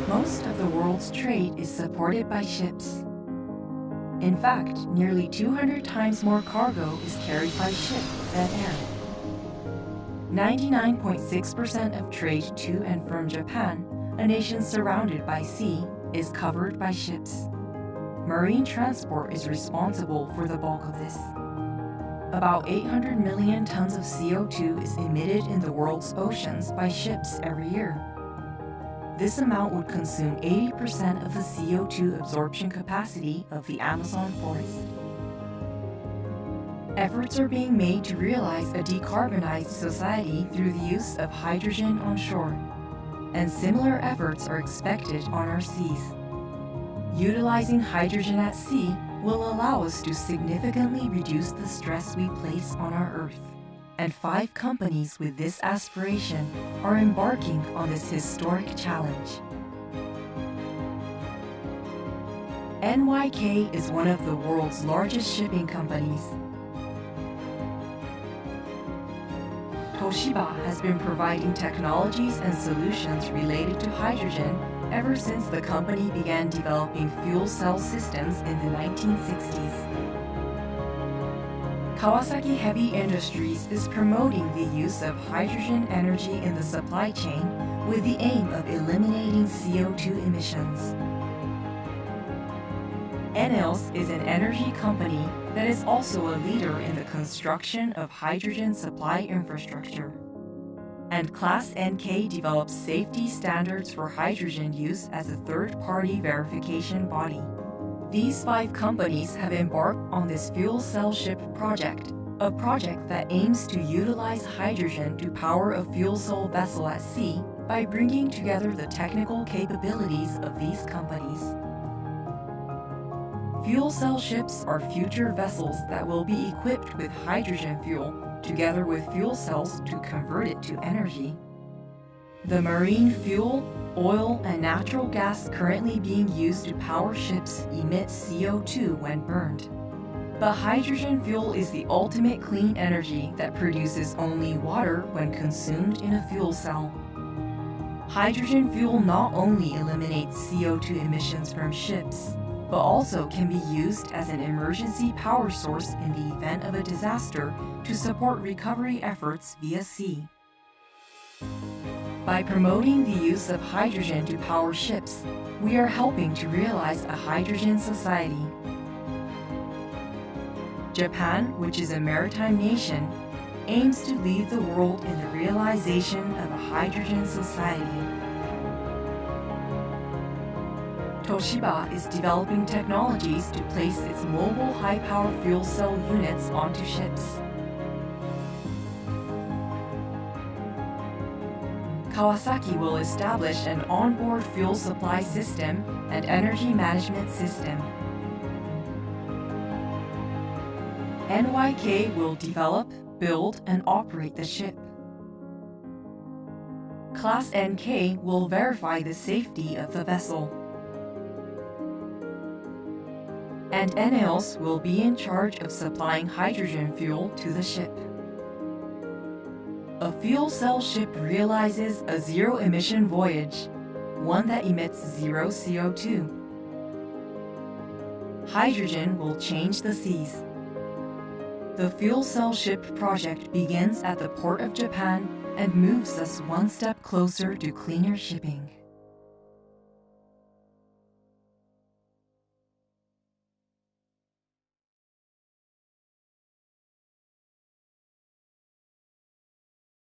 Most of the world's trade is supported by ships. In fact, nearly 200 times more cargo is carried by ship than air. 99.6% of trade to and from Japan, a nation surrounded by sea, is covered by ships. Marine transport is responsible for the bulk of this. About 800 million tons of CO2 is emitted in the world's oceans by ships every year. This amount would consume 80% of the CO2 absorption capacity of the Amazon forest. Efforts are being made to realize a decarbonized society through the use of hydrogen on shore, and similar efforts are expected on our seas. Utilizing hydrogen at sea will allow us to significantly reduce the stress we place on our Earth. And 5 companies with this aspiration are embarking on this historic challenge. NYK is one of the world's largest shipping companies. Toshiba has been providing technologies and solutions related to hydrogen ever since the company began developing fuel cell systems in the 1960s. Kawasaki Heavy Industries is promoting the use of hydrogen energy in the supply chain with the aim of eliminating CO2 emissions. ENEOS is an energy company that is also a leader in the construction of hydrogen supply infrastructure. And ClassNK develops safety standards for hydrogen use as a third-party verification body. These 5 companies have embarked on this fuel cell ship project, a project that aims to utilize hydrogen to power a fuel cell vessel at sea by bringing together the technical capabilities of these companies. Fuel cell ships are future vessels that will be equipped with hydrogen fuel, together with fuel cells to convert it to energy. The marine fuel, oil, and natural gas currently being used to power ships emit CO2 when burned. But hydrogen fuel is the ultimate clean energy that produces only water when consumed in a fuel cell. Hydrogen fuel not only eliminates CO2 emissions from ships, but also can be used as an emergency power source in the event of a disaster to support recovery efforts via sea. By promoting the use of hydrogen to power ships, we are helping to realize a hydrogen society. Japan, which is a maritime nation, aims to lead the world in the realization of a hydrogen society. Toshiba is developing technologies to place its mobile high-power fuel cell units onto ships. Kawasaki will establish an onboard fuel supply system and energy management system. NYK will develop, build, and operate the ship. ClassNK will verify the safety of the vessel. And ENEOS will be in charge of supplying hydrogen fuel to the ship. A fuel cell ship realizes a zero-emission voyage, one that emits zero CO2. Hydrogen will change the seas. The fuel cell ship project begins at the port of Japan and moves us one step closer to cleaner shipping.